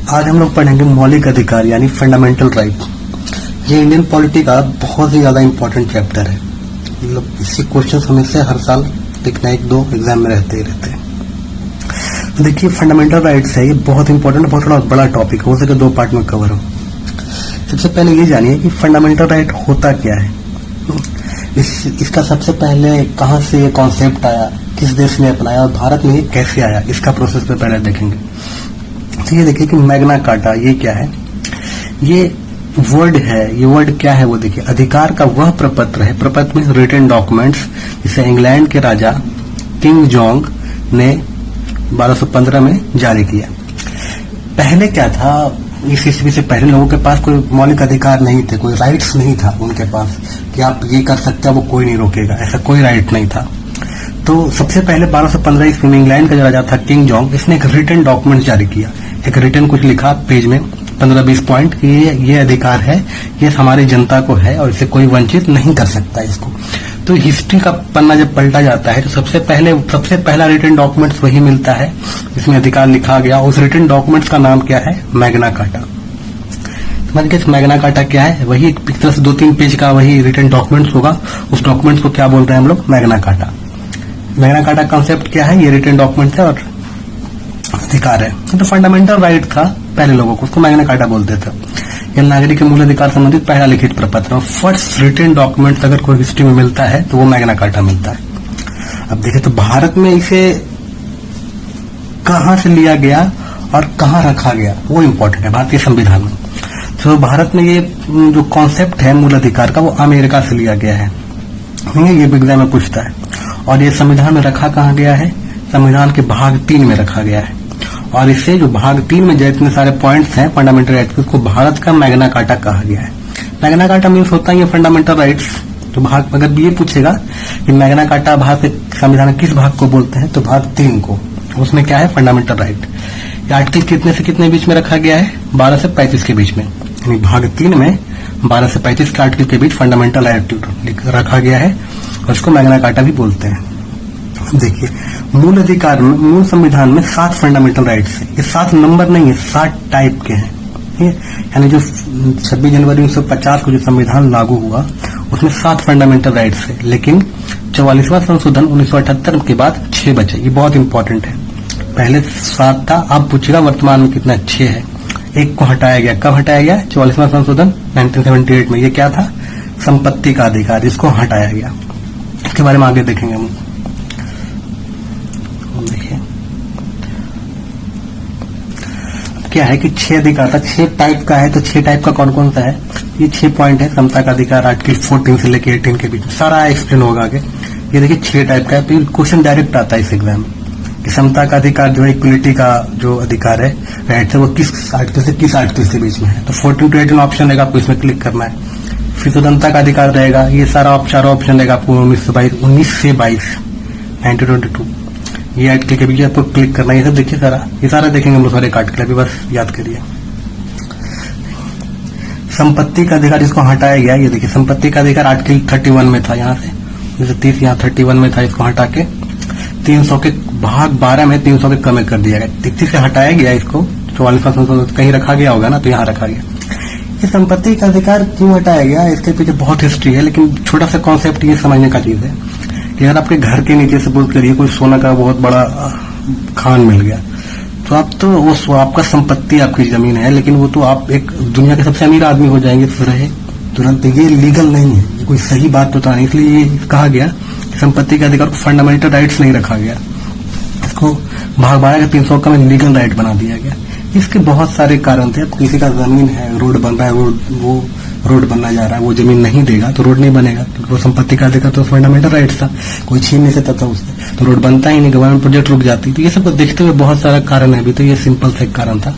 आज हम लोग पढ़ेंगे मौलिक अधिकार यानी फंडामेंटल राइट। ये इंडियन पॉलिटी का बहुत ही ज्यादा इंपॉर्टेंट चैप्टर है। मतलब इसके क्वेश्चन हमेशा हर साल एक ना एक दो एग्जाम में रहते ही रहते हैं। तो देखिए फंडामेंटल राइट्स है, ये बहुत इंपॉर्टेंट, बहुत थोड़ा बड़ा टॉपिक हो सके दो पार्ट में कवर हो। सबसे पहले ये जानिए कि फंडामेंटल राइट होता क्या है। इसका सबसे पहले कहाँ से ये कॉन्सेप्ट आया, किस देश ने अपनाया और भारत में ये कैसे आया, इसका प्रोसेस पे पहले देखेंगे। तो ये देखिए कि मैग्ना कार्टा ये क्या है। ये वर्ड है, ये वर्ड क्या है वो देखिए। अधिकार का वह प्रपत्र है, प्रपत्र में रिटन डॉक्यूमेंट्स, जिसे इंग्लैंड के राजा किंग जॉन्ग ने 1215 में जारी किया। पहले क्या था, इस ईस्वी से पहले लोगों के पास कोई मौलिक अधिकार नहीं थे, कोई राइट्स नहीं था उनके पास कि आप ये कर सकते हो, वो कोई नहीं रोकेगा, ऐसा कोई राइट नहीं था। तो सबसे पहले 1215 ईस्वी में इंग्लैंड का जो राजा था किंग जॉन्ग, इसने एक रिटन डॉक्यूमेंट जारी किया। एक रिटन कुछ लिखा पेज में 15-20 पॉइंट कि ये अधिकार है, ये हमारी जनता को है और इसे कोई वंचित नहीं कर सकता इसको। तो हिस्ट्री का पन्ना जब पलटा जाता है तो सबसे पहला रिटन डॉक्यूमेंट्स वही मिलता है जिसमें अधिकार लिखा गया। उस रिटन डॉक्यूमेंट्स का नाम क्या है, मैग्ना कार्टा। मैग्ना कार्टा क्या है, वही एक तरह से 2-3 पेज का वही रिटन डॉक्यूमेंट्स होगा। उस डॉक्यूमेंट्स को क्या बोल रहे हैं हम लोग, Magna carta. Magna carta concept क्या है, ये रिटन डॉक्यूमेंट है और अधिकार है। तो फंडामेंटल राइट था पहले लोगों को, उसको मैग्ना कार्टा बोलते थे। यह नागरिक के मूल अधिकार संबंधित पहला लिखित प्रपत्र, फर्स्ट रिटन डॉक्यूमेंट अगर कोई हिस्ट्री में मिलता है तो वो मैग्ना कार्टा मिलता है। अब देखें तो भारत में इसे कहां से लिया गया और कहां रखा गया वो इम्पोर्टेंट है भारतीय संविधान में। तो भारत में ये जो कॉन्सेप्ट है मूल अधिकार का, वो अमेरिका से लिया गया है। ये एग्जाम में पूछता है। और ये संविधान में रखा कहां गया है, संविधान के भाग 3 में रखा गया है। और इससे जो भाग 3 में जितने सारे पॉइंट्स हैं फंडामेंटल राइट्स, उसको भारत का मैग्ना कार्टा कहा गया है। मैग्ना कार्टा मीन्स होता है ये फंडामेंटल राइट्स। तो भाग अगर ये पूछेगा कि मैग्ना कार्टा भारत के संविधान किस भाग को बोलते हैं, तो भाग 3 को। उसमें क्या है, फंडामेंटल राइट। आर्टिकल कितने से कितने बीच में रखा गया है, 12 से 35 के बीच में। यानी भाग 3 में 12 से 35 के आर्टिकल के बीच फंडामेंटल राइट रखा गया है और इसको मैग्ना कार्टा भी बोलते हैं। देखिए मूल अधिकार में, मूल संविधान में 7 फंडामेंटल राइट्स है। ये 7 नंबर नहीं है, 7 टाइप के हैं। यानी जो 26 जनवरी 1950 को जो संविधान लागू हुआ उसमें 7 फंडामेंटल राइट्स है, लेकिन 44वां संशोधन 1978 के बाद 6 बचे। ये बहुत इंपॉर्टेंट है। पहले 7 था, अब पूछेगा वर्तमान में कितना, 6 है। एक को हटाया गया। कब हटाया गया, 44वां संशोधन 1978 में। ये क्या था, संपत्ति का अधिकार, इसको हटाया गया। इसके बारे में आगे देखेंगे हम। देखिए क्या है कि 6 अधिकार था, 6 टाइप का है। तो 6 टाइप का कौन कौन सा है, ये 6 पॉइंट है। समता का अधिकार आर्टिकल 14 से लेकर 18 के बीच में, सारा एक्सप्लेन होगा आगे। ये देखिए 6 टाइप का है। तो क्वेश्चन डायरेक्ट आता है इस एग्जाम में कि समता का अधिकार जो है, इक्वलिटी का जो अधिकार है राइट है, वो किस आर्टिकल से किस आर्टिकल के बीच में है। तो 14 to 18 ऑप्शन रहेगा, आपको इसमें क्लिक करना है। फिर स्वतंत्रता का अधिकार रहेगा, ये सारा चारों ऑप्शन रहेगा आपको 19 से 22 1922 ये आर्टिकल के बीच आपको क्लिक करना है। ये सब देखिए ये सारा देखेंगे हम लोग, सारे आर्टिकल अभी बस याद करिए। संपत्ति का अधिकार इसको हटाया गया। ये देखिए संपत्ति का अधिकार आर्टिकल 31 में था, यहाँ से जैसे 30 यहाँ 31 में था, इसको हटा के 300 के भाग 12 में 300 के कम कर दिया गया। 33 से हटाया गया इसको, 44वां संशोधन कहीं रखा गया होगा ना, तो यहाँ रखा गया। ये संपत्ति का अधिकार क्यों हटाया गया, इसके पीछे बहुत हिस्ट्री है, लेकिन छोटा सा कॉन्सेप्ट ये समझने का चीज है कि अगर आपके घर के नीचे सपोज करिए कोई सोना का बहुत बड़ा खान मिल गया, तो आप तो वो आपका संपत्ति, आपकी जमीन है, लेकिन वो तो आप एक दुनिया के सबसे अमीर आदमी हो जाएंगे तो रहे तुरंत। ये लीगल नहीं है, ये कोई सही बात तो नहीं। इसलिए ये कहा गया कि संपत्ति के अधिकार को फंडामेंटल राइट्स नहीं रखा गया, इसको भाग 12 के 300 का में लीगल राइट बना दिया गया। इसके बहुत सारे कारण थे। अब किसी का जमीन है, रोड बन रहा है, वो रोड बनना जा रहा है, वो जमीन नहीं देगा तो रोड नहीं बनेगा, क्योंकि वो संपत्ति का अधिकार तो फंडामेंटल राइट्स था, कोई छीन नहीं सकता था उससे, तो रोड बनता ही नहीं, गवर्नमेंट प्रोजेक्ट रुक जाती। तो ये सब को देखते हुए बहुत सारा कारण है। अभी तो ये सिंपल सा एक कारण था।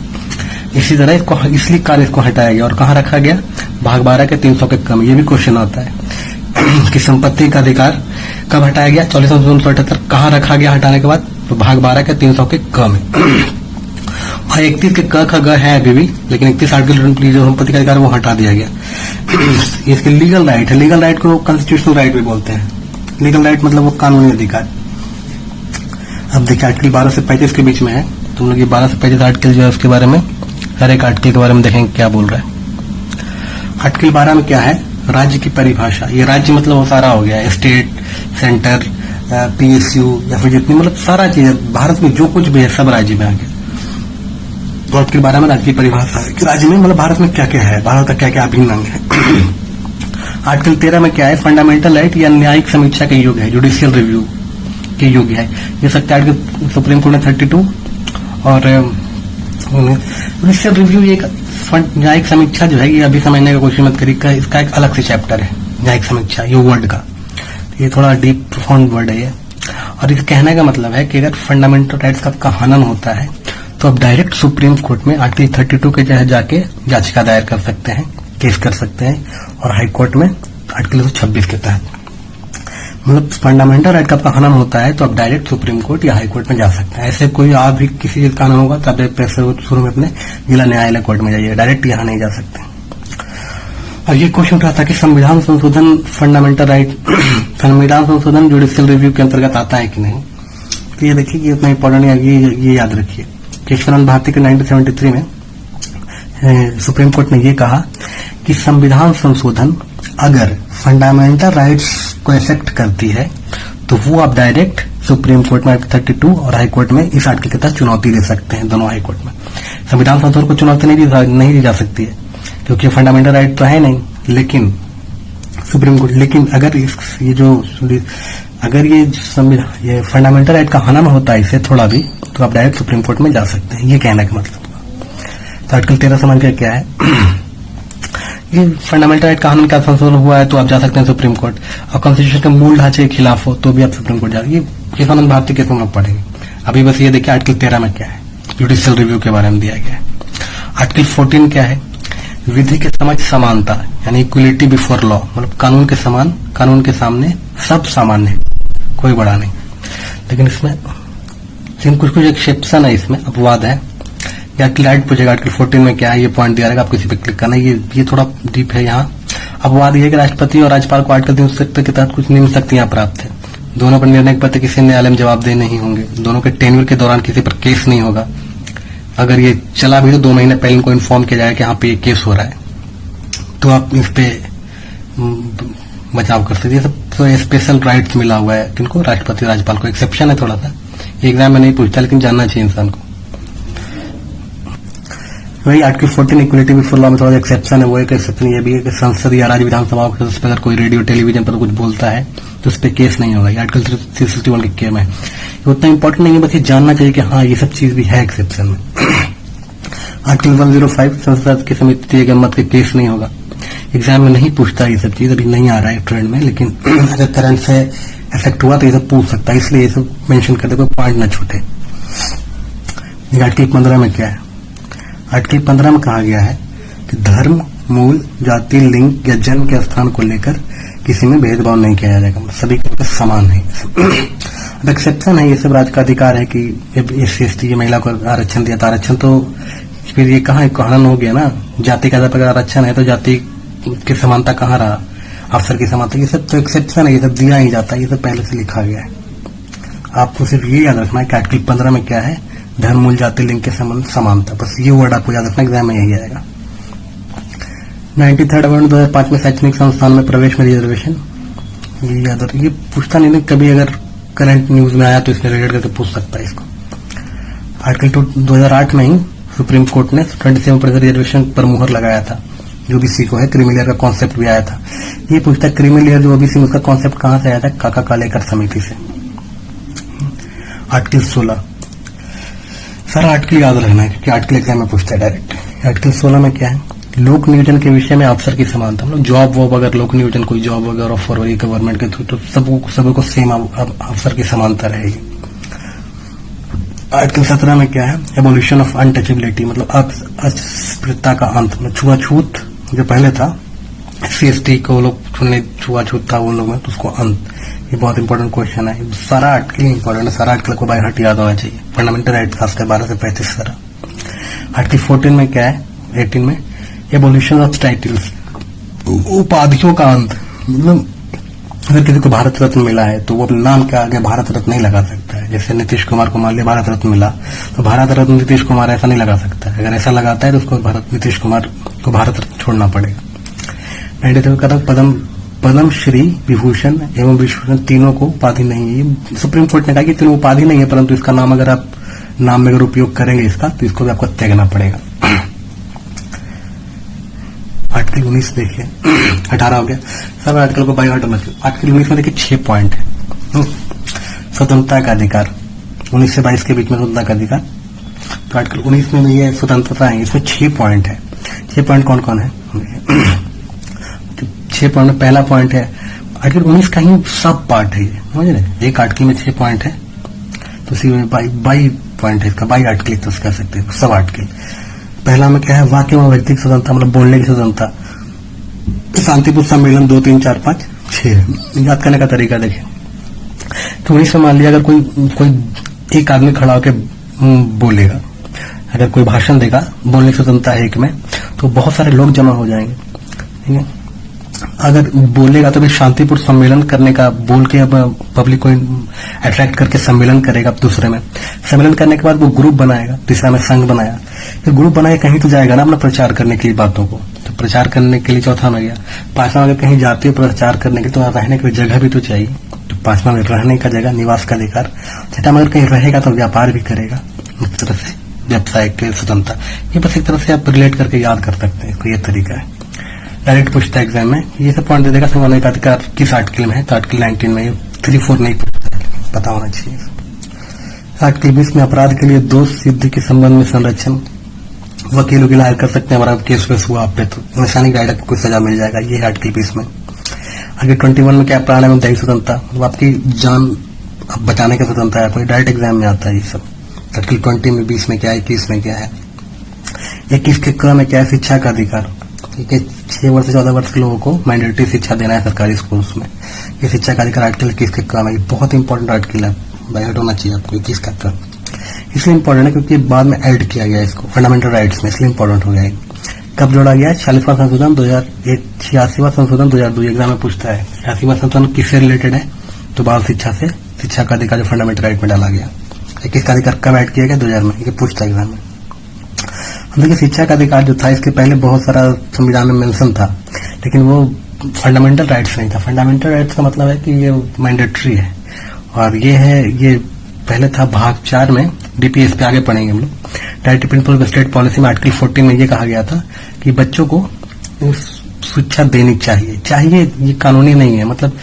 इसी तरह इसलिए कार्य इसको हटाया गया और कहाँ रखा गया, भाग 12 के 300 के कम। ये भी क्वेश्चन आता है कि संपत्ति का अधिकार कब हटाया गया, 44 कहाँ रखा गया हटाने के बाद, तो भाग 12 के 300 के कम है। और 31 के क ख ग है अभी भी, लेकिन 31 आर्टिकल जो संपत्ति का अधिकार वो हटा दिया गया। इसके लीगल राइट है, लीगल राइट को कॉन्स्टिट्यूशनल राइट भी बोलते हैं। लीगल राइट मतलब वो कानूनी अधिकार। अब देखिए आर्टिकल 12 से 35 के बीच में है, तुम लोग ये 12 से 35 आर्टिकल जो है उसके बारे में हर एक आर्टिकल के बारे में देखेंगे क्या बोल रहा है। आर्टिकल 12 में क्या है, राज्य की परिभाषा। ये राज्य मतलब वो सारा हो गया, स्टेट, सेंटर, पीएसयू या फिर जितनी मतलब सारा चीज भारत में जो कुछ भी है सब राज्य में आ गया। तो आर्टिकल 12 में राज्य की परिभाषा है कि राज्य में मतलब भारत में क्या क्या है, भारत का क्या क्या अभिन्न अंग है। आर्टिकल 13 में क्या है, फंडामेंटल राइट या न्यायिक समीक्षा के योग्य है, जुडिशियल रिव्यू के योग्य है। ये सकता है आर्टिकल सुप्रीम कोर्ट ने 32 और जुडिशियल रिव्यू एक न्यायिक समीक्षा जो है ये अभी समझने का कोशिश मत करिएगा, इसका एक अलग से चैप्टर है न्यायिक समीक्षा ये वर्ड का। ये थोड़ा डीप प्रोफाउंड वर्ड है ये। और इस कहने का मतलब है कि अगर फंडामेंटल राइट्स का हनन होता है तो आप डायरेक्ट सुप्रीम कोर्ट में आर्टिकल 32 के तहत जाके याचिका दायर कर सकते हैं, केस कर सकते हैं, और हाई कोर्ट में आर्टिकल 126 के तहत मतलब फंडामेंटल राइट का आपका हनन होता है तो आप डायरेक्ट सुप्रीम कोर्ट या हाई कोर्ट में जा सकते हैं। ऐसे कोई आप भी किसी चीज का हनन होगा तो आप पैसे शुरू में अपने जिला न्यायालय कोर्ट में जाइए, डायरेक्ट यहाँ नहीं जा सकते। और ये क्वेश्चन उठा था कि संविधान संशोधन फंडामेंटल राइट संविधान संशोधन जुडिशियल रिव्यू के अंतर्गत आता है कि नहीं। तो ये देखिए कि इतना इंपॉर्टेंट है, ये याद रखिए। केशवानंद भारती के 1973 में सुप्रीम कोर्ट ने ये कहा कि संविधान संशोधन अगर फंडामेंटल राइट्स को इफेक्ट करती है तो वो आप डायरेक्ट सुप्रीम कोर्ट में 32 और हाई कोर्ट में इस आर्टिकल के तहत चुनौती दे सकते हैं। दोनों हाई कोर्ट में संविधान संशोधन को चुनौती नहीं दी जा सकती है क्योंकि फंडामेंटल राइट तो है नहीं, लेकिन सुप्रीम कोर्ट अगर ये फंडामेंटल राइट का हनन होता है इससे थोड़ा भी तो आप डायरेक्ट सुप्रीम कोर्ट में जा सकते हैं, ये कहने का मतलब। तो आर्टिकल 13 समझ के क्या है ये फंडामेंटल राइट का हनन का संशोधन हुआ है तो आप जा सकते हैं सुप्रीम कोर्ट, और कॉन्स्टिट्यूशन के मूल ढांचे के खिलाफ हो तो भी आप सुप्रीम कोर्ट जा सकते हैं। ये केशवानंद भारती केस में पढ़ेंगे। अभी बस ये देखिए आर्टिकल 13 में क्या है, जुडिशियल रिव्यू के बारे में दिया गया है। आर्टिकल 14 क्या है, विधि के समक्ष समानता यानी इक्वलिटी बिफोर लॉ, मतलब कानून के समान, कानून के सामने सब सामान्य, कोई बड़ा नहीं। लेकिन इसमें कुछ एक्सेप्शन है, इसमें अपवाद है। आर्टिकल 8 पूछेगा आर्टिकल 14 में क्या है, ये पॉइंट दिया रहेगा, आप किसी पे क्लिक करना है। ये थोड़ा डीप है। यहाँ अपवाद ये कि राष्ट्रपति और राज्यपाल को आर्टिकल 370 के तहत कुछ निम्न शक्तियां प्राप्त है। दोनों पर निर्णय पत्र किसी न्यायालय में जवाबदेह नहीं होंगे, दोनों के टेन्योर के दौरान किसी पर केस नहीं होगा, अगर ये चला भी तो 2 महीने पहले इनको इन्फॉर्म किया जाएगा कि यहाँ पे ये केस हो रहा है तो आप इस पे बचाव कर सकते हैं। सब तो स्पेशल राइट्स मिला हुआ है किनको, राष्ट्रपति राज्यपाल को। एक्सेप्शन है थोड़ा सा, एग्जाम में नहीं पूछता लेकिन जानना चाहिए इंसान को। वही आर्टिकल 14 इक्वलिटी बिफोर लॉ में थोड़ा एक्सेप्शन है, वो एक एक्सेप्शन ये भी है कि संसद या राज्य विधानसभा के सदस्य अगर कोई रेडियो टेलीविजन पर कुछ बोलता है तो उस पर केस नहीं होगा। आर्टिकल 361 के केम है, उतना इंपॉर्टेंट नहीं है, बस ये जानना चाहिए कि हाँ ये सब चीज भी है एक्सेप्शन में। आर्टिकल 105 संसद की समिति के मत के केस नहीं होगा, एग्जाम में नहीं पूछता ये सब चीज, अभी नहीं आ रहा है ट्रेंड में, लेकिन अगर करंट से इफेक्ट हुआ तो ये सब पूछ सकता है, इसलिए ये सब मेंशन करते कोई पॉइंट ना छूटे। आर्टिकल 15 में क्या है, आर्टिकल 15 में कहा गया है कि धर्म, मूल, जाति, लिंग या जन्म के स्थान को लेकर किसी में भेदभाव नहीं किया जाएगा, सभी के समान है। अब एक्सेप्शन है, ये सब राज्य का अधिकार है कि SC/ST महिला को आरक्षण दिया था, आरक्षण तो फिर ये कहाँ हनन हो गया ना, जाति का अगर आरक्षण है तो जाति की समानता कहाँ रहा, अफसर की समानता, ये सब तो एक्सेप्शन है, ये सब दिया ही जाता है, ये सब पहले से लिखा गया है। आपको सिर्फ ये याद रखना है कि आर्टिकल 15 में क्या है, धर्म, मूल, जाति, लिंग के संबंध समानता, बस ये वर्ड आपको याद रखना, एग्जाम में यही आएगा। 93rd अमेंडमेंट 2005 में शैक्षणिक संस्थान में प्रवेश में रिजर्वेशन, ये याद रख, ये पूछता नहीं, कभी अगर करंट न्यूज में आया तो इसमें रिलेटेड करके पूछ सकता है इसको। आर्टिकल 2008 में ही सुप्रीम कोर्ट ने 27% रिजर्वेशन पर मुहर लगाया था, जो भी को है। क्रीमी लेयर का कॉन्सेप्ट भी आया था, ये पूछता है क्रीमी लेयर जो ओबीसी उसका कॉन्सेप्ट कहां से आया था, काका कालेकर समिति से। आर्टिकल 16 सारा आर्टिकल याद रखना है क्योंकि आर्टिकल एग्जाम में पूछता है डायरेक्ट। आर्टिकल 16 में क्या है, लोक नियोजन के विषय में अफसर की समानता, मतलब जॉब वॉब अगर लोक नियोजन कोई जॉब वगैरह ऑफर हो रही गवर्नमेंट के थ्रू तो सबको सेम अफसर की समानता रहेगी। आर्टिकल 17 में क्या है, एबोल्यूशन ऑफ अनटचेबिलिटी, मतलब अस्पृश्यता का अंत, मतलब छुआछूत जो पहले था SC/ST को लोग छुआछूत था उन लोगों में, तो उसको अंत। ये बहुत इंपॉर्टेंट क्वेश्चन है, सारा आर्टिकल इंपॉर्टेंट है, सारा आर्टिकल को बाय हार्ट याद होना चाहिए। फंडामेंटल राइट खासकर 12 से 35 सारा। आर्टिकल 14 में क्या है, 18 में एबोल्यूशन ऑफ टाइटल्स, उपाधियों का अंत, मतलब अगर किसी को भारत रत्न मिला है तो वो अपने नाम के आगे भारत रत्न नहीं लगा सकता है। जैसे नीतीश कुमार को मान लिया भारत रत्न मिला तो भारत रत्न नीतीश कुमार ऐसा नहीं लगा सकता है। अगर ऐसा लगाता है तो उसको नीतीश कुमार को भारत रत्न छोड़ना पड़ेगा। 93 कदम पद्म श्री विभूषण एवं विभूषण तीनों को उपाधि नहीं है। ये सुप्रीम कोर्ट ने कहा कि तीनों उपाधि नहीं है, परंतु इसका नाम अगर आप नाम में अगर उपयोग करेंगे इसका तो इसको भी आपको त्यागना पड़ेगा। आर्टिकल 19 देखिए 18 हो गया सर। आर्टिकल को बाई हार्ट मत। आर्टिकल 19 में देखिए 6 पॉइंट है। स्वतंत्रता का अधिकार 19 से 22 के बीच में स्वतंत्रता का अधिकार। तो आर्टिकल 19 में ये स्वतंत्रता है, इसमें 6 पॉइंट है। 6 पॉइंट कौन कौन है? 6 पॉइंट में पहला पॉइंट है, आर्टिकल 19 का ही सब पार्ट है ये, समझ रहे। एक आर्टिकल में 6 पॉइंट है तो इसी में बाई पॉइंट है इसका, बाई आर्टिकल तो कह सकते हैं सब आर्टिकल। पहला में क्या है? वाक्य में व्यक्तिगत स्वतंत्रता, मतलब बोलने की स्वतंत्रता। शांतिपूर्ण सम्मेलन 2, 3, 4, 5, 6 याद करने का तरीका देखिए। तो 19 में मान लिया अगर कोई एक आदमी खड़ा होकर बोलेगा, अगर कोई भाषण देगा, बोलने की स्वतंत्रता है एक में, तो बहुत सारे लोग जमा हो जाएंगे, ठीक है। अगर बोलेगा तो भी शांतिपूर्ण सम्मेलन करने का, बोल के अब पब्लिक को अट्रैक्ट करके सम्मेलन करेगा। दूसरे में सम्मेलन करने के बाद वो ग्रुप बनाएगा। तीसरा में संघ बनाया, फिर ग्रुप बनाए कहीं तो जाएगा ना अपना प्रचार करने के लिए बातों को, तो प्रचार करने के लिए चौथा में गया। पांचवा अगर कहीं जाते हो प्रचार करने के तो रहने के लिए जगह भी तो चाहिए, तो पांचवा में रहने का जगह, निवास का अधिकार। छठा में अगर कहीं रहेगा तो व्यापार भी करेगा, इस तरह से व्यवसाय के स्वतंत्रता। ये बस एक तरह से आप रिलेट करके याद कर सकते हैं, तो ये तरीका है। डायरेक्ट पूछता है एग्जाम में, ये सब पॉइंट दे देगा संवैधानिक अधिकार किस आर्टिकल में है, तो आर्टिकल 19 में। 3, 4 नहीं पूछता है, पता होना चाहिए। आर्टिकल 20 में अपराध के लिए दोष सिद्धि के संबंध में संरक्षण, वकील वकील हायर कर सकते हैं, हमारा केस वेस हुआ आप पे तो निशानी गाइड को सजा मिल जाएगा, ये है आर्टिकल 20 में। आगे 21 में क्या? प्राण एवं दैहिक स्वतंत्रता, मतलब आपकी जान बचाने की स्वतंत्रता है, कोई डायरेक्ट एग्जाम में आता है ये सब। आर्टिकल 20 में 20 में क्या है, 21 में क्या है। 21 के क्रम में क्या है? शिक्षा का अधिकार, ठीक है। 6 वर्ष से 14 वर्ष के लोगों को मैंडेटरी शिक्षा देना है सरकारी स्कूल में। ये शिक्षा का अधिकार आर्टिकल 21 के क्रम है। ये बहुत इंपॉर्टेंट आर्टिकल है, बाय हार्ट होना चाहिए आपको 21 का क्रम। इसलिए इंपॉर्टेंट है क्योंकि बाद में ऐड किया गया इसको फंडामेंटल राइट्स में, इसलिए इंपॉर्टेंट हो गया। कब जोड़ा गया? 46वां संशोधन 2001, 86वां संशोधन 2002 एग्जाम में पूछता है। 86वां संशोधन किससे रिलेटेड है? तो बाल शिक्षा से, शिक्षा का अधिकार जो फंडामेंटल राइट में डाला गया। 21 का अधिकार कब ऐड किया गया? 2000 में, ये पूछता है एग्जाम में। देखिए शिक्षा का अधिकार जो था इसके पहले बहुत सारा संविधान में मेंशन था, लेकिन वो फंडामेंटल राइट्स नहीं था। फंडामेंटल राइट्स का मतलब है कि ये मैंडेटरी है, और ये है, ये पहले था भाग 4 में, डीपीएस पे आगे पढ़ेंगे हम लोग। Directive principle of state policy में आर्टिकल 14 में ये कहा गया था कि बच्चों को शिक्षा देनी चाहिए, ये कानूनी नहीं है, मतलब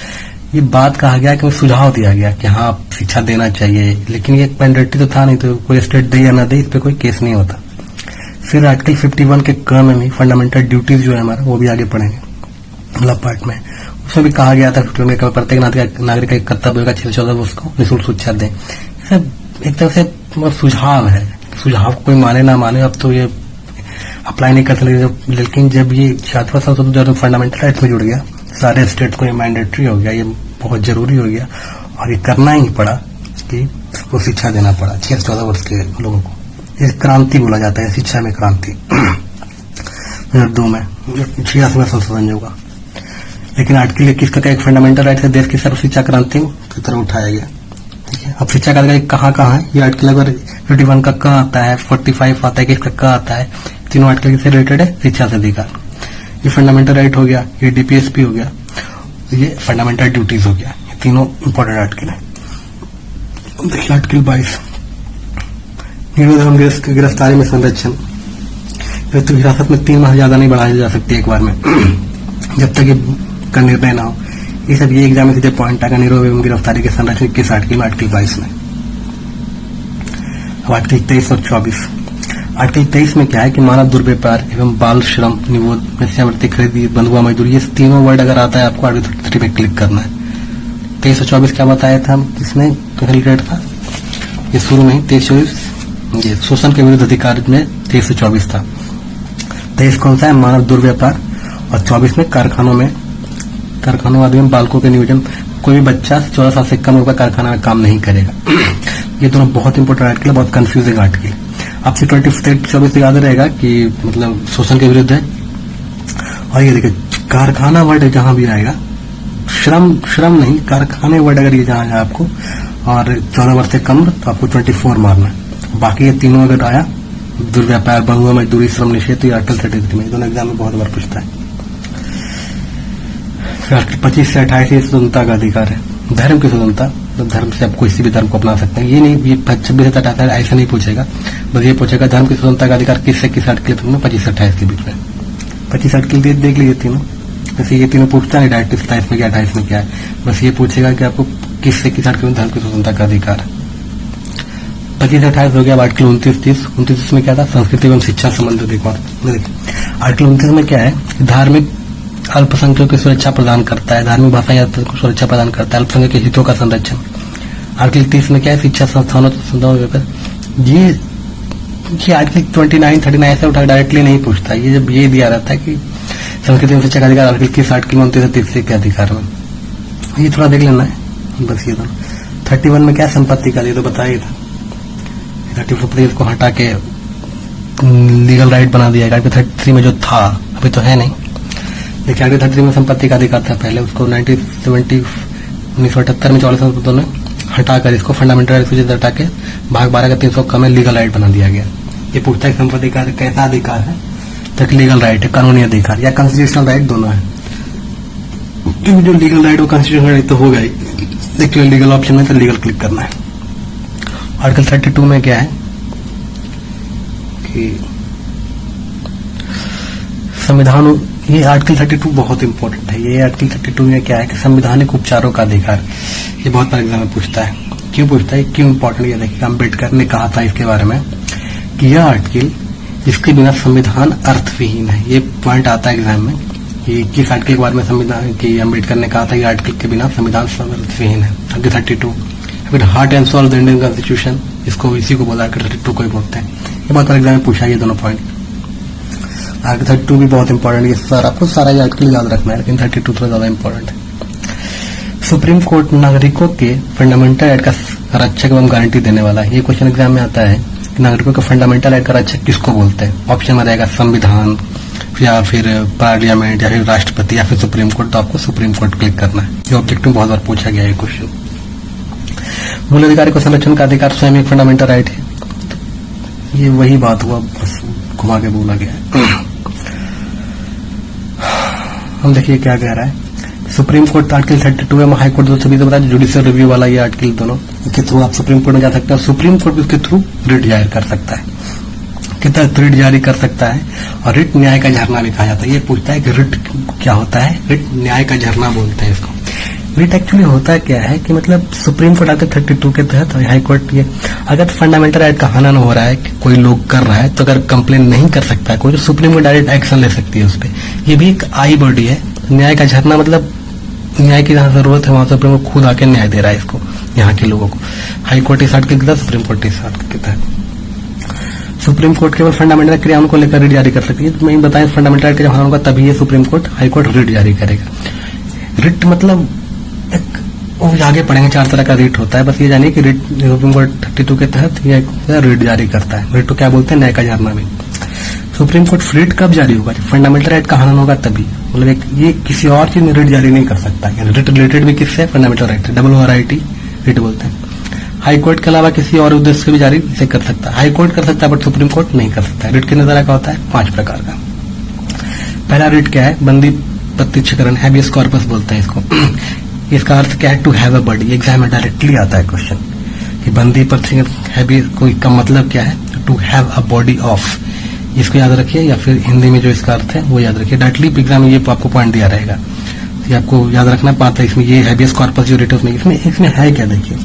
ये बात कहा गया कि सुझाव दिया गया कि हाँ शिक्षा देना चाहिए, लेकिन ये मैंडेटरी तो था नहीं, तो कोई स्टेट दे या ना दे इस पे कोई केस नहीं होता। फिर आर्टिकल 51 के क्रम में फंडामेंटल ड्यूटीज जो है हमारा, वो भी आगे पढ़ेंगे मतलब पार्ट में। उसमें भी कहा गया था प्रत्येक नागरिक का एक कर्तव्य होगा 6 से 14 वर्ष को निःशुल्क शिक्षा दें। एक तरह से सुझाव है, सुझाव कोई माने ना माने, अब तो ये अप्लाई नहीं कर सकते, लेकिन जब ये 7वां संशोधन फंडामेंटल राइट्स में जुड़ गया, सारे स्टेट को ये मैंडेटरी हो गया, ये बहुत जरूरी हो गया, और ये करना ही पड़ा कि उसको शिक्षा देना पड़ा 6 से 14 वर्ष के लोगों को। ये क्रांति बोला जाता है, शिक्षा में क्रांति। 2002 में 86वां संशोधन होगा, लेकिन आर्टिकल 21 का एक फंडामेंटल राइट है, देश की सर्व शिक्षा क्रांति की तरह उठाया गया। ठीक है, अब शिक्षा का कहाँ कहाँ है, ये आर्टिकल अगर 51 का क आता है, 45 आता है, किसका क आता है, तीनों आर्टिकल से रिलेटेड है शिक्षा से अधिकार। ये फंडामेंटल राइट हो गया, ये डीपीएसपी हो गया, ये फंडामेंटल ड्यूटीज हो गया, ये तीनों इंपॉर्टेंट आर्टिकल है। देखिए आर्टिकल 22 निर्विरोध गिरफ्तारी में संरक्षण, तो हिरासत में 3 माह ज्यादा नहीं बढ़ाई जा सकती एक बार में जब तक ये का निर्णय ना हो। ये सब ये एग्जाम में सीधे पॉइंट आएगा, निरोध एवं गिरफ्तारी के संरक्षण किस आर्टिकल में, आर्टिकल 22 में। अब आर्टिकल 23 और 24। आर्टिकल 23 में क्या है कि मानव दुर्व्यापार एवं बाल श्रम निरोध, वेश्यावृत्ति, खरीदी, बंधुआ मजदूरी, ये तीनों वर्ड अगर आता है आपको आर्टिकल 33 में क्लिक करना है। 23 और 24 क्या बताया था, किसमें रिलेटेड था, ये शुरू में ही 23-24 ये शोषण के विरुद्ध अधिकार में 23 से 24 था। 23 कौन सा है, मानव दुर्व्यापार, और 24 में कारखानों आदि में बालकों के नियोजन, कोई भी बच्चा 14 साल से कम होकर कारखाना में काम नहीं करेगा। ये दोनों बहुत इंपॉर्टेंट आर्टिकल है, बहुत कंफ्यूजिंग आर्टिकल। आपसे 23-24 याद रहेगा कि मतलब शोषण के विरुद्ध है। और ये देखिए कारखाना वर्ड जहां भी आएगा श्रम नहीं, कारखाने वर्ड अगर ये जहाँ है आपको, और 14 वर्ष से कम तो आपको 24 मारना है। बाकी ये तीनों अगर आया, दुर्व्यापार, बहुआ मजदूरी, श्रम निषेध, तो आर्टिकल 33 में, दोनों एग्जाम में बहुत बार पूछता है। फिर आर्टिकल 25 से 28 ये स्वतंत्रता का अधिकार है। धर्म की स्वतंत्रता, तो धर्म से आप किसी भी धर्म को अपना सकते हैं। ये नहीं, ये 26 से 28 ऐसा नहीं पूछेगा, बस ये पूछेगा धर्म की स्वतंत्रता का अधिकार किससे किस आर्टिकल में, 25 से 28 के बीच में। 25 आर्टिकल देख लीजिए तीनों, वैसे ये तीनों पूछता है डायरेक्ट 27 में क्या 28 में क्या है, बस ये पूछेगा कि आपको किससे किस आर्टिकल में धर्म की स्वतंत्रता का अधिकार है। 25 से 28 हो गया। आर्टिकल 29 में क्या था, संस्कृति एवं शिक्षा संबंधित अधिकार। आर्टिकल 29 में क्या है, धार्मिक अल्पसंख्यकों की सुरक्षा प्रदान करता है, धार्मिक भाषा या को सुरक्षा प्रदान करता है, अल्पसंख्यक के हितों का संरक्षण। आर्टिकल 30 में क्या है, शिक्षा संस्थानों ये आर्टिकल 29, 39 से उठा डायरेक्टली नहीं पूछता। ये जब ये दिया रहता है कि संस्कृति एवं शिक्षा का अधिकार आर्टिकल किस आर्टिकल 29 से 30 के अधिकार में, ये थोड़ा देख लेना है बस। ये दोनों 31 में क्या, संपत्ति का, ये तो बताया था। 30 को हटा के लीगल राइट बना दिया। आर्टिकल 33 में जो था, अभी तो है नहीं, देखिए आर्टिकल 33 में संपत्ति का अधिकार था पहले, उसको 1978 में 44 संसदों ने हटाकर इसको फंडामेंटल राइट सूची से हटा के भाग 12 का 300 में लीगल राइट बना दिया गया। ये पूछता है संपत्ति का कैसा अधिकार है, तो लीगल राइट है, कानूनी अधिकार या कॉन्स्टिट्यूशनल राइट, दोनों है। जो लीगल राइट और कॉन्स्टिट्यूशनल राइट तो होगा ही। देखिए लीगल ऑप्शन में तो लीगल क्लिक करना है। आर्टिकल 32 में क्या है कि संविधान, ये आर्टिकल 32 बहुत इंपॉर्टेंट है। ये आर्टिकल 32 में क्या है कि संवैधानिक उपचारों का अधिकार, ये बहुत बार एग्जाम में पूछता है। क्यों पूछता है, क्यों इंपॉर्टेंट, ये देखिए अम्बेडकर ने कहा था इसके बारे में कि यह आर्टिकल, इसके बिना संविधान अर्थविहीन है। ये पॉइंट आता है एग्जाम में, ये किस आर्टिकल के बारे में संविधान की अम्बेडकर ने कहा था, ये आर्टिकल के बिना संविधान अर्थविहीन है। आर्टिकल 32। फिर heart and soul of the Indian constitution, इसको इसी को बोला, आर्टिकल 32 को ही बोलते हैं। ये बहुत बार एग्जाम में पूछा है ये दोनों पॉइंट। आर्टिकल 32 भी बहुत इंपॉर्टेंट है, सर आपको सारा ये आर्टिकल याद रखना है, लेकिन 32 थोड़ा ज्यादा इंपॉर्टेंट है। सुप्रीम कोर्ट नागरिकों के फंडामेंटल राइट का रक्षक एवं गारंटी देने वाला है। ये क्वेश्चन एग्जाम में आता है कि नागरिकों के फंडामेंटल राइट का रक्षक किसको बोलते हैं। ऑप्शन में रहेगा संविधान, या फिर पार्लियामेंट, या फिर राष्ट्रपति, या फिर सुप्रीम कोर्ट। तो आपको सुप्रीम कोर्ट क्लिक करना है। ये ऑब्जेक्टिव में बहुत बार पूछा गया है क्वेश्चन। मूल अधिकारी को संरक्षण का अधिकार स्वयं एक फंडामेंटल राइट है। ये वही बात हुआ, बस घुमा के बोला गया है। हम देखिए क्या कह रहा है, सुप्रीम कोर्ट आर्टिकल 32 में, हाई कोर्ट सभी तो बताया, जुडिशियल रिव्यू वाला ये आर्टिकल दोनों के थ्रू आप सुप्रीम कोर्ट में जा सकते हैं। सुप्रीम कोर्ट भी उसके थ्रू रिट जारी कर सकता है, कितना रिट जारी कर सकता है। और रिट न्याय का झरना भी कहा जाता है। ये पूछता है कि रिट क्या होता है, रिट न्याय का झरना बोलते हैं इसको। रिट एक्चुअली होता क्या है कि मतलब सुप्रीम कोर्ट आर्टिकल 32 के तहत, हाई कोर्ट ये अगर फंडामेंटल राइट का हनन हो रहा है कि कोई लोग कर रहा है, तो अगर कंप्लेन नहीं कर सकता है कोई, तो सुप्रीम कोर्ट डायरेक्ट एक्शन ले सकती है उस पर। ये भी एक आई बॉडी है। न्याय का झरना मतलब न्याय की जहां जरूरत है वहां सुप्रीम कोर्ट खुद आके न्याय दे रहा है इसको, यहाँ के लोगों को। हाई कोर्ट इस आर्टिकल के तहत, सुप्रीम कोर्ट इस आर्टिकल के तहत। सुप्रीम कोर्ट केवल फंडामेंटल क्रियाओं को लेकर रिट जारी कर सकती है। तो मैं बताएं फंडामेंटल राइट का जब हनन होगा तभी ये supreme court, high court writ जारी करेगा। रिट मतलब एक आगे पढ़ेंगे, 4 तरह का रिट होता है। बस ये जानिए कि रिट सुप्रीम कोर्ट 32 के तहत ये रिट जारी करता है। रिट को क्या बोलते हैं, न्याय का झरना में। सुप्रीम कोर्ट रिट कब जारी होगा, फंडामेंटल राइट का हनन होगा तभी। मतलब एक ये किसी और चीज में रिट जारी नहीं कर सकता। रिट रिलेटेड भी किससे, फंडामेंटल राइट, WRIT रिट बोलते हैं। हाई कोर्ट के अलावा किसी और उद्देश्य से भी जारी से कर सकता है। हाई कोर्ट कर सकता है बट सुप्रीम कोर्ट नहीं कर सकता है। रिट कितने तरह का होता है, 5 प्रकार का। पहला रिट क्या है, बंदी प्रत्यक्षकरण, हैबियस कॉर्पस बोलते हैं इसको। इसका अर्थ क्या है, to have a body. Exam में डायरेक्टली आता है क्वेश्चन कि बंदी प्रत्यक्ष हैबियस कोई का मतलब क्या है, to have a body of. इसको याद रखिए, या फिर हिंदी में जो इसका अर्थ है वो याद रखिए। डायरेक्टली एग्जाम में ये आपको पॉइंट दिया रहेगा, ये आपको याद रखना पाता है। इसमें ये हैबियस कॉर्पस जो रिट है इसमें है क्या, देखिए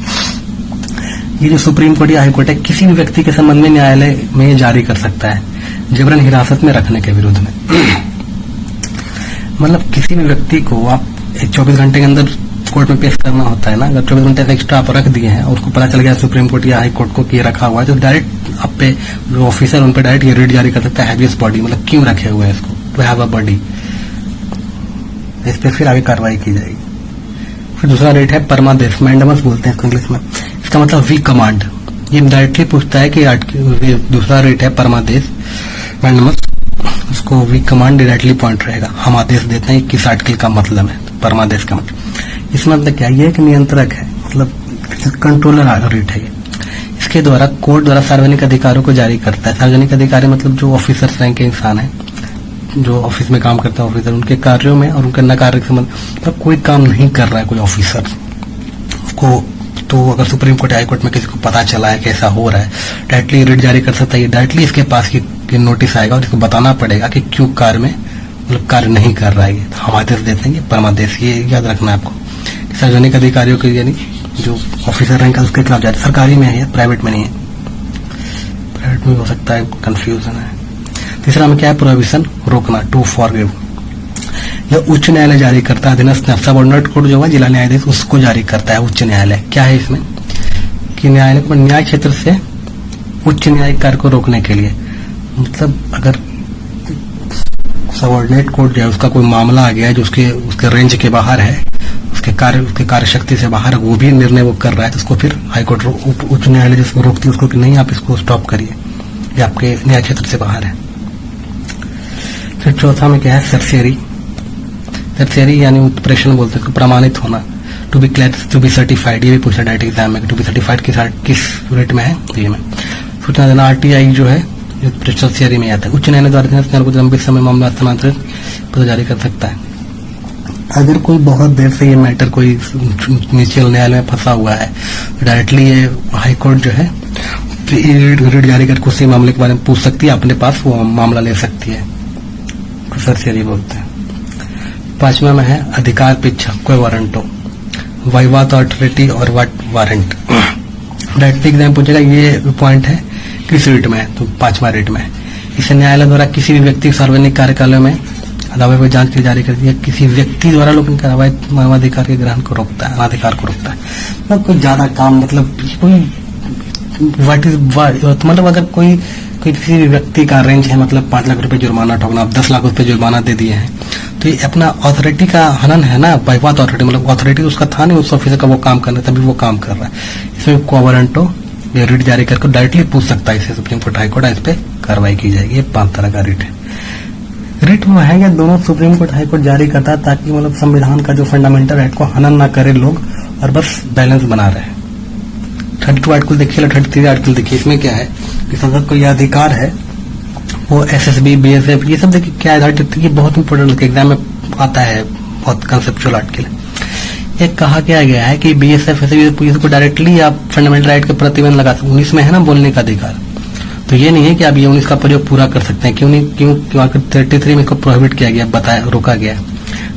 ये जो सुप्रीम कोर्ट या हाई कोर्ट है, किसी भी व्यक्ति के संबंध में न्यायालय में जारी कर सकता है जबरन हिरासत में रखने के विरुद्ध में। मतलब किसी भी व्यक्ति को आप 24 घंटे के अंदर कोर्ट में पेश करना होता है ना। अगर 24 घंटे से एक्स्ट्रा आप रख दिए हैं और उसको पता चल गया सुप्रीम कोर्ट या हाई कोर्ट को कि ये रखा हुआ है, तो डायरेक्ट आप पे जो ऑफिसर उन पे डायरेक्ट ये रिट जारी कर सकता है, हैबियस बॉडी। मतलब क्यों रखे हुए हैं इसको, टू हैव अ बॉडी। इस पर फिर आगे कार्रवाई की जाएगी। फिर दूसरा रेट है परमादेश, मैंडेमस बोलते हैं इसको इंग्लिश में। इसका मतलब वी कमांड। ये डायरेक्टली पूछता है कि दूसरा रेट है परमादेश, मैंडेमस, उसको वी कमांड डायरेक्टली पॉइंट रहेगा। हम आदेश देते हैं किस आर्टिकल का मतलब है, परमादेश का मतलब। इसमें मतलब क्या, ये एक नियंत्रक है, मतलब कंट्रोलर रिट है ये। इसके द्वारा कोर्ट द्वारा सार्वजनिक अधिकारों को जारी करता है। सार्वजनिक अधिकारी मतलब जो ऑफिसर्स रैंक के इंसान है, जो ऑफिस में काम करता है ऑफिसर, उनके कार्यों में और उनके न कार्य के संबंध मतलब कोई काम नहीं कर रहा है कोई ऑफिसर को, तो अगर सुप्रीम कोर्ट हाई कोर्ट में किसी को पता चला है कि ऐसा हो रहा है, डायरेक्टली रिट जारी कर सकता है। डायरेक्टली इसके पास की नोटिस आएगा और इसको बताना पड़ेगा कि क्यों कार्य में मतलब कार्य नहीं कर रहा है ये। हम आदेश देते हैं, परमादेश, ये याद रखना है आपको। सार्वजनिक अधिकारियों के यानी जो ऑफिसर रैंक है उसके खिलाफ जारी, सरकारी में है, प्राइवेट में नहीं है, प्राइवेट में हो सकता है कंफ्यूजन है। तीसरा में क्या है, प्रोहिबिशन, रोकना, टू फॉरगिव। यह उच्च न्यायालय जारी करता है। अधीनस्थ सबऑर्डिनेट कोर्ट जो है जिला न्यायाधीश उसको जारी करता है उच्च न्यायालय। क्या है इसमें कि न्यायालय को न्याय क्षेत्र से उच्च न्यायिक कार्य को रोकने के लिए, मतलब अगर सबऑर्डिनेट कोर्ट जो है उसका कोई मामला आ गया है जो उसके रेंज के बाहर है, उसके कार्य शक्ति से बाहर है, वो भी निर्णय वो कर रहा है, तो उसको फिर हाईकोर्ट उच्च न्यायालय जिसको रोकती है उसको कि नहीं आप इसको स्टॉप करिए, ये आपके न्याय क्षेत्र से बाहर है। फिर चौथा में क्या है, सर्सेरी। सर्सेरी यानी उत्प्रेषण बोलते हैं, प्रमाणित होना, टू बी सर्टिफाइड। ये भी पूछा डायरेक्ट एग्जाम में, टू बी सर्टिफाइड किस रेट में है, ये में सूचना देना। आरटीआई जो है सर्सेरी में आता है। उच्च न्यायालय द्वारा को लंबे समय मामला हस्तांतरित पता जारी कर सकता है। अगर कोई बहुत देर से ये मैटर कोई नीचे न्यायालय में फंसा हुआ है, डायरेक्टली ये हाईकोर्ट जो है रिट जारी करके उसी मामले के बारे में पूछ सकती है, अपने पास वो मामला ले सकती है, सर्सेरी बोलते हैं। पांचवा में है अधिकार पिछा, कोई वारंट हो, वाइवाट अथॉरिटी और वारंट। डायरेक्ट एग्जाम पूछेगा, ये पॉइंट है किस रिट में है, तो पांचवा रिट में है। इसे न्यायालय द्वारा किसी भी व्यक्ति सार्वजनिक कार्यकालों में अदालत में जांच की जारी करती है, किसी व्यक्ति द्वारा लोग मानवाधिकार के ग्रहण को रोकता है, अनाधिकार को रोकता है। मतलब कोई ज्यादा काम, मतलब कोई मतलब अगर कोई किसी भी व्यक्ति का रेंज है, मतलब 5 लाख रुपए जुर्माना ठोकना, 10 लाख रुपए जुर्माना दे दिए हैं, तो ये अपना अथॉरिटी का हनन है ना, बाइवाट अथॉरिटी, मतलब अथॉरिटी उसका था नहीं उस ऑफिसर का वो काम करना, तभी वो काम कर रहा है। इसमें कोवारंटो ये रिट जारी करके डायरेक्टली पूछ सकता है, इसे सुप्रीम कोर्ट हाईकोर्ट इस पे कार्रवाई की जाएगी। ये 5 तरह का रिट है। रिट वो है, ये दोनों सुप्रीम कोर्ट हाईकोर्ट जारी करता है ताकि मतलब संविधान का जो फंडामेंटल राइट को हनन ना करे लोग, और बस बैलेंस बना रहे। 32 आर्टिकल देखिए, 33 आर्टिकल देखिए। इसमें क्या है कि संसद को यह अधिकार है, वो एसएसबी, बीएसएफ, ये सब देखिए क्या है, ये बहुत इंपोर्टेंट एग्जाम में आता है, बहुत कंसेप्चुअल आर्टिकल है। एक कहा क्या गया है कि बीएसएफ पुलिस को डायरेक्टली आप फंडामेंटल राइट के प्रतिबंध लगा सकते। 19 में है ना बोलने का अधिकार, तो ये नहीं है कि आप ये 19 का प्रयोग पूरा कर सकते हैं। क्यों नहीं, क्यों 33 में इसको प्रोहिबिट किया गया, बताया, रोका गया।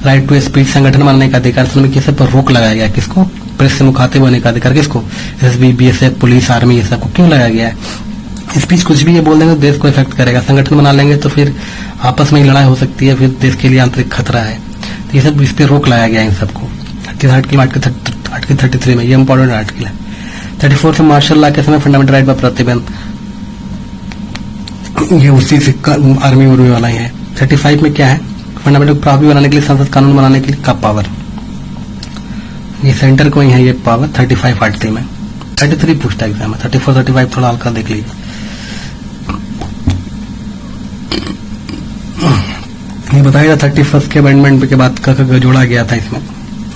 राइट टू स्पीच, संगठन बनाने का अधिकार, इसमें किसी पर रोक लगाया गया। किसको? प्रेस से मुखातिब होने का अधिकार किसको? एसएसबी, बीएसएफ, पुलिस, आर्मी, ये सबको क्यों लगाया गया है? स्पीच कुछ भी ये बोल देंगे तो देश को इफेक्ट करेगा। संगठन बना लेंगे तो फिर आपस में ही लड़ाई हो सकती है, फिर देश के लिए आंतरिक खतरा है। तो ये सब इस पे रोक लगाया गया इन सबको। 33 में ये इंपॉर्टेंट आर्टिकल है। 34 से मार्शल लॉ के समय फंडामेंटल राइट पर प्रतिबंध, ये उसी से आर्मी उर्मी वाला ही है। 35 में क्या है? फंडामेंटल प्रॉपर्टी बनाने के लिए, संसद कानून बनाने के लिए का पावर, ये सेंटर को ही है ये पावर। 35 आर्टिकल में 33 पूछता है एग्जाम में। 34, 35 थोड़ा हल्का देख लीजिए। ये बताया 31 के अमेंडमेंट के बाद क जोड़ा गया था इसमें।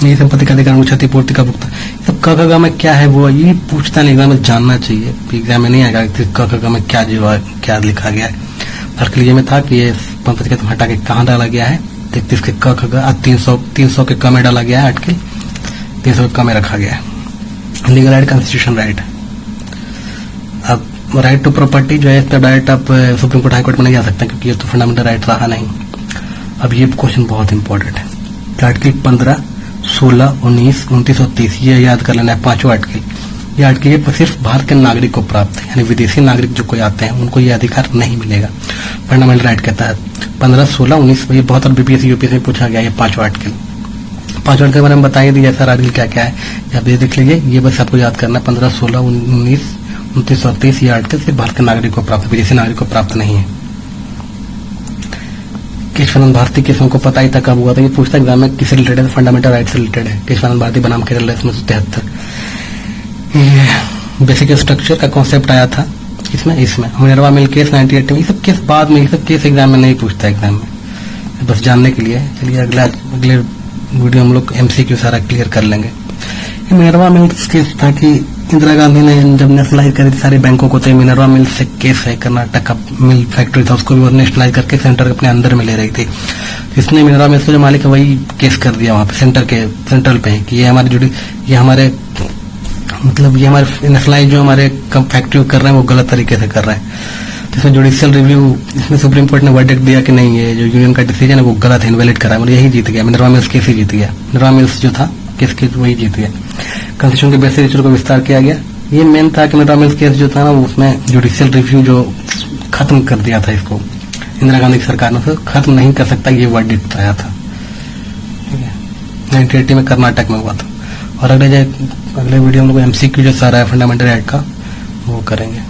ये संपत्ति का अधिकार, क्षतिपूर्ति का भुगतान, सब क में क्या है वो ये पूछता नहीं, एग्जाम में जानना चाहिए। एग्जाम में नहीं आएगा क में क्या क्या लिखा गया है। फर्क लिए में था कि ये संपत्ति का हटा के कहाँ डाला गया है, 33 के क 300 के क में डाला गया है, आर्टिकल 300 के क में रखा गया है। Legal right, constitution right. अब राइट टू प्रॉपर्टी जो है इसका डायरेक्ट आप सुप्रीम कोर्ट हाईकोर्ट में नहीं जा सकते क्योंकि ये तो फंडामेंटल राइट रहा नहीं। अब ये क्वेश्चन बहुत इंपॉर्टेंट है। आर्टिकल 15, 16, 19, 29 और 30 ये याद कर लेना है, पांचों आर्टिकल। ये आर्टिकल ये सिर्फ भारत के नागरिक को प्राप्त है, यानी विदेशी नागरिक जो कोई आते हैं उनको ये अधिकार नहीं मिलेगा फंडामेंटल राइट के तहत। 15, 16, 19 ये बहुत बीपीएससी यूपीएससी में पूछा गया। ये पांचों आर्टिकल के बारे में बताइए दीजिए सर आर्टिकल क्या क्या है, आप ये देख लीजिए। ये बस आपको याद करना है। 15, 16, 19, 29 और 30 ये आर्टिकल सिर्फ भारत के नागरिक को प्राप्त, विदेशी नागरिक को प्राप्त नहीं है। केशवानंद भारती केस हमको पता ही था कब हुआ था। ये पूछता एग्जाम में किससे रिलेटेड है, फंडामेंटल राइट से रिलेटेड है। केशवानंद भारती बनाम केरल 1973। बेसिक स्ट्रक्चर का कॉन्सेप्ट आया था इसमें मिनर्वा मिल केस 98 में। ये सब केस बाद में, ये सब केस एग्जाम में नहीं पूछता एग्जाम में, बस जानने के लिए। चलिए अगले वीडियो हम लोग MCQ सारा क्लियर कर लेंगे। ये मिनरवा मिल्स केस था कि इंदिरा गांधी ने जब नेशनलाइज करी थी सारे बैंकों को, तो मिनरवा मिल्स से केस है, कर्नाटक का मिल फैक्ट्री था, उसको भी वो नेशनलाइज करके सेंटर अपने अंदर में ले रही थी। इसने मिनरवा मिल्स का जो मालिक है वही केस कर दिया वहां पे सेंट्रल पे कि ये हमारे मतलब ये हमारे नेशनलाइज जो हमारे फैक्ट्री कर रहे हैं वो गलत तरीके से कर रहे हैं। तो इसमें जुडिशियल रिव्यू, इसमें सुप्रीम कोर्ट ने वर्डिक्ट दिया कि नहीं, ये जो यूनियन का डिसीजन है वो गलत है, इनवैलिड करा है, मतलब यही जीत गया, मिनरवा मिल्स केस ही जीत गया, मिनरवा मिल्स जो था केस वही जीत गया। कॉन्स्टिट्यूशन के बेसिस को विस्तार किया गया। ये मेन था कि मिनरवा मिल्स केस जो था ना उसमें जुडिशियल रिव्यू जो खत्म कर दिया था, इसको इंदिरा गांधी की सरकार ने खत्म नहीं कर सकता, ये वर्डिक्ट आया था। 1980 में कर्नाटक में हुआ था। और अगले वीडियो में लोग MCQ जो सारा है फंडामेंटल राइट का वो करेंगे।